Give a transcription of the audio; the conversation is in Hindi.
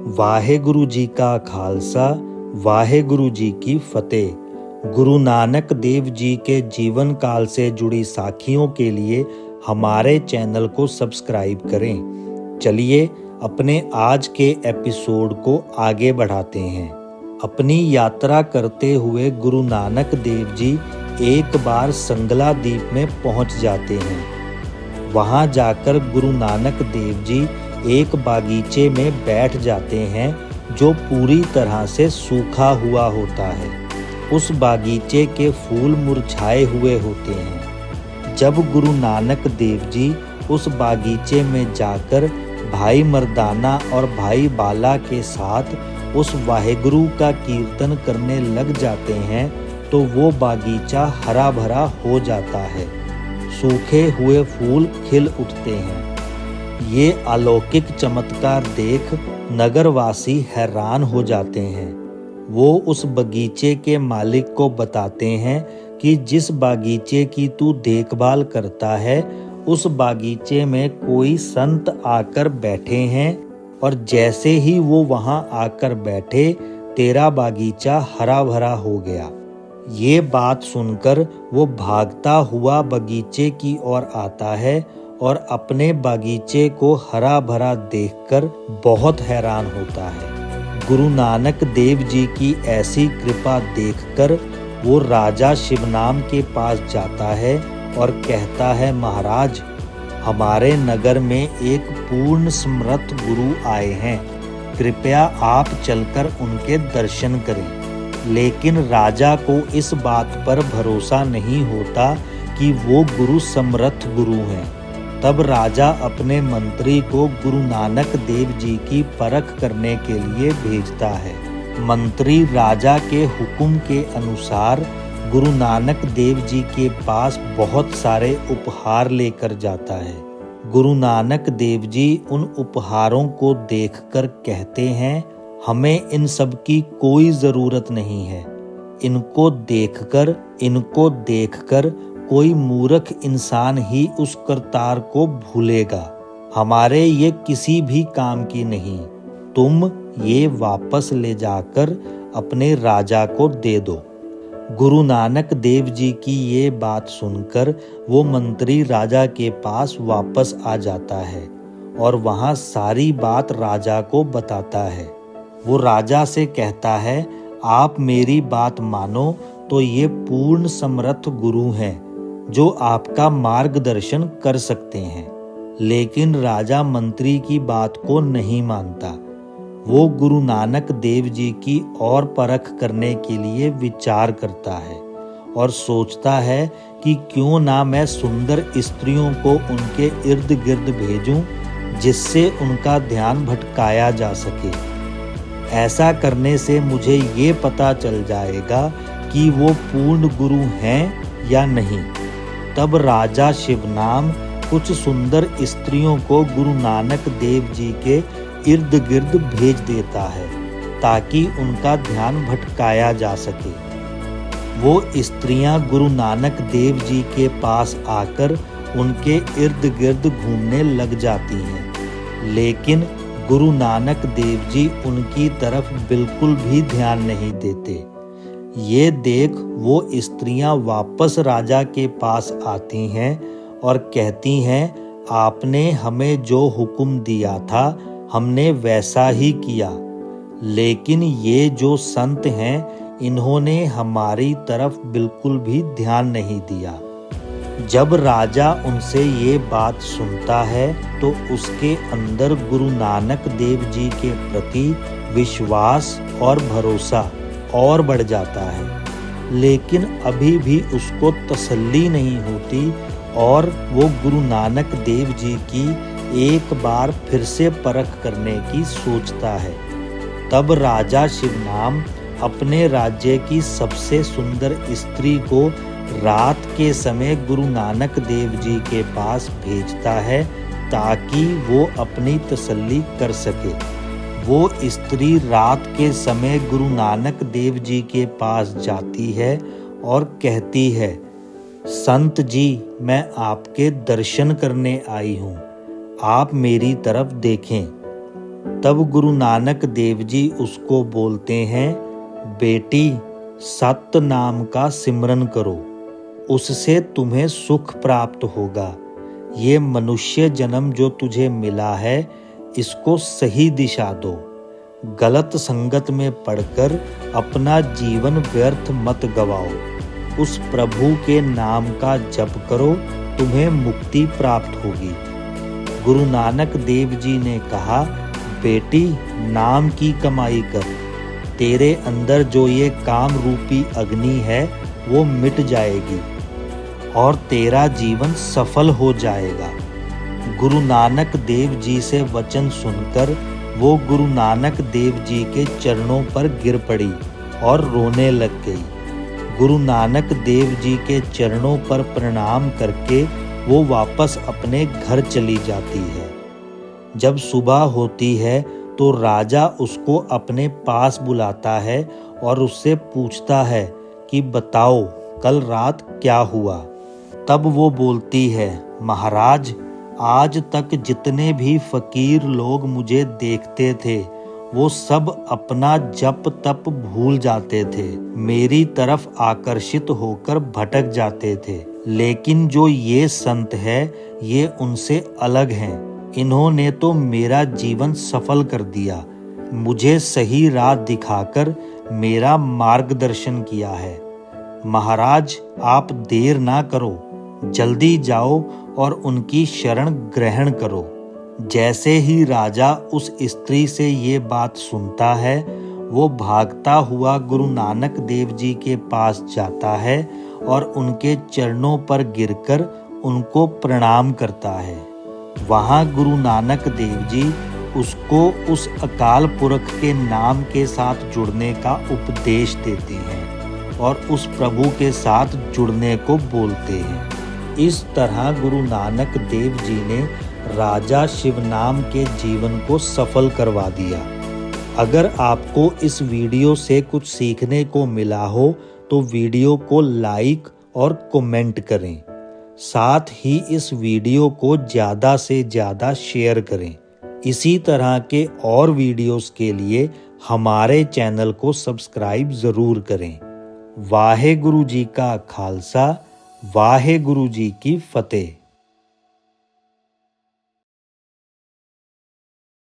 वाहेगुरु जी का खालसा, वाहेगुरु जी की फतेह। गुरु नानक देव जी के जीवन काल से जुड़ी साखियों के लिए हमारे चैनल को सब्सक्राइब करें। चलिए अपने आज के एपिसोड को आगे बढ़ाते हैं। अपनी यात्रा करते हुए गुरु नानक देव जी एक बार संगला द्वीप में पहुंच जाते हैं। वहां जाकर गुरु नानक देव जी एक बागीचे में बैठ जाते हैं जो पूरी तरह से सूखा हुआ होता है। उस बागीचे के फूल मुरझाए हुए होते हैं। जब गुरु नानक देव जी उस बागीचे में जाकर भाई मर्दाना और भाई बाला के साथ उस वाहेगुरु का कीर्तन करने लग जाते हैं तो वो बागीचा हरा भरा हो जाता है। सूखे हुए फूल खिल उठते हैं। ये अलौकिक चमत्कार देख नगरवासी हैरान हो जाते हैं। वो उस बगीचे के मालिक को बताते हैं कि जिस बागीचे की तू देखभाल करता है उस बागीचे में कोई संत आकर बैठे हैं और जैसे ही वो वहां आकर बैठे तेरा बागीचा हरा भरा हो गया। ये बात सुनकर वो भागता हुआ बगीचे की ओर आता है और अपने बागीचे को हरा भरा देखकर बहुत हैरान होता है। गुरु नानक देव जी की ऐसी कृपा देखकर वो राजा शिवनाम के पास जाता है और कहता है, महाराज, हमारे नगर में एक पूर्ण समर्थ गुरु आए हैं, कृपया आप चलकर उनके दर्शन करें। लेकिन राजा को इस बात पर भरोसा नहीं होता कि वो गुरु समर्थ गुरु हैं। तब राजा अपने मंत्री को गुरु नानक देव जी की परख करने के लिए भेजता है। मंत्री राजा के हुक्म के अनुसार गुरु नानक देव जी के पास बहुत सारे उपहार लेकर जाता है। गुरु नानक देव जी उन उपहारों को देखकर कहते हैं, हमें इन सब की कोई ज़रूरत नहीं है। इनको देखकर कोई मूर्ख इंसान ही उस करतार को भूलेगा। हमारे ये किसी भी काम की नहीं। तुम ये वापस ले जाकर अपने राजा को दे दो। गुरु नानक देव जी की ये बात सुनकर वो मंत्री राजा के पास वापस आ जाता है और वहाँ सारी बात राजा को बताता है। वो राजा से कहता है, आप मेरी बात मानो तो ये पूर्ण समर्थ गुरु हैं जो आपका मार्गदर्शन कर सकते हैं। लेकिन राजा मंत्री की बात को नहीं मानता। वो गुरु नानक देव जी की और परख करने के लिए विचार करता है और सोचता है कि क्यों ना मैं सुंदर स्त्रियों को उनके इर्द गिर्द भेजूं जिससे उनका ध्यान भटकाया जा सके। ऐसा करने से मुझे ये पता चल जाएगा कि वो पूर्ण गुरु हैं या नहीं। तब राजा शिवनाम कुछ सुंदर स्त्रियों को गुरु नानक देव जी के इर्द गिर्द भेज देता है ताकि उनका ध्यान भटकाया जा सके। वो स्त्रियां गुरु नानक देव जी के पास आकर उनके इर्द गिर्द घूमने लग जाती हैं। लेकिन गुरु नानक देव जी उनकी तरफ बिल्कुल भी ध्यान नहीं देते। ये देख वो स्त्रियां वापस राजा के पास आती हैं और कहती हैं, आपने हमें जो हुक्म दिया था हमने वैसा ही किया, लेकिन ये जो संत हैं इन्होंने हमारी तरफ बिल्कुल भी ध्यान नहीं दिया। जब राजा उनसे ये बात सुनता है तो उसके अंदर गुरु नानक देव जी के प्रति विश्वास और भरोसा और बढ़ जाता है। लेकिन अभी भी उसको तसल्ली नहीं होती और वो गुरु नानक देव जी की एक बार फिर से परख करने की सोचता है। तब राजा शिवनाम अपने राज्य की सबसे सुंदर स्त्री को रात के समय गुरु नानक देव जी के पास भेजता है ताकि वो अपनी तसल्ली कर सके। वो स्त्री रात के समय गुरु नानक देव जी के पास जाती है और कहती है, संत जी, मैं आपके दर्शन करने आई हूँ, आप मेरी तरफ देखें। तब गुरु नानक देव जी उसको बोलते हैं, बेटी सत्य नाम का सिमरन करो, उससे तुम्हें सुख प्राप्त होगा। ये मनुष्य जन्म जो तुझे मिला है इसको सही दिशा दो। गलत संगत में पड़कर अपना जीवन व्यर्थ मत गवाओ। उस प्रभु के नाम का जप करो, तुम्हें मुक्ति प्राप्त होगी। गुरु नानक देव जी ने कहा, बेटी नाम की कमाई कर, तेरे अंदर जो ये काम रूपी अग्नि है वो मिट जाएगी और तेरा जीवन सफल हो जाएगा। गुरु नानक देव जी से वचन सुनकर वो गुरु नानक देव जी के चरणों पर गिर पड़ी और रोने लग गई। गुरु नानक देव जी के चरणों पर प्रणाम करके वो वापस अपने घर चली जाती है। जब सुबह होती है तो राजा उसको अपने पास बुलाता है और उससे पूछता है कि बताओ कल रात क्या हुआ। तब वो बोलती है, महाराज आज तक जितने भी फकीर लोग मुझे देखते थे वो सब अपना जप तप भूल जाते थे, मेरी तरफ आकर्षित होकर भटक जाते थे, लेकिन जो ये संत है ये उनसे अलग हैं। इन्होंने तो मेरा जीवन सफल कर दिया, मुझे सही राह दिखाकर मेरा मार्गदर्शन किया है। महाराज आप देर ना करो, जल्दी जाओ और उनकी शरण ग्रहण करो। जैसे ही राजा उस स्त्री से ये बात सुनता है वो भागता हुआ गुरु नानक देव जी के पास जाता है और उनके चरणों पर गिरकर उनको प्रणाम करता है। वहाँ गुरु नानक देव जी उसको उस अकाल पुरख के नाम के साथ जुड़ने का उपदेश देते हैं और उस प्रभु के साथ जुड़ने को बोलते हैं। इस तरह गुरु नानक देव जी ने राजा शिवनाम के जीवन को सफल करवा दिया। अगर आपको इस वीडियो से कुछ सीखने को मिला हो तो वीडियो को लाइक और कमेंट करें। साथ ही इस वीडियो को ज़्यादा से ज़्यादा शेयर करें। इसी तरह के और वीडियोस के लिए हमारे चैनल को सब्सक्राइब ज़रूर करें। वाहे गुरु जी का खालसा, वाहे गुरु जी की फतेह।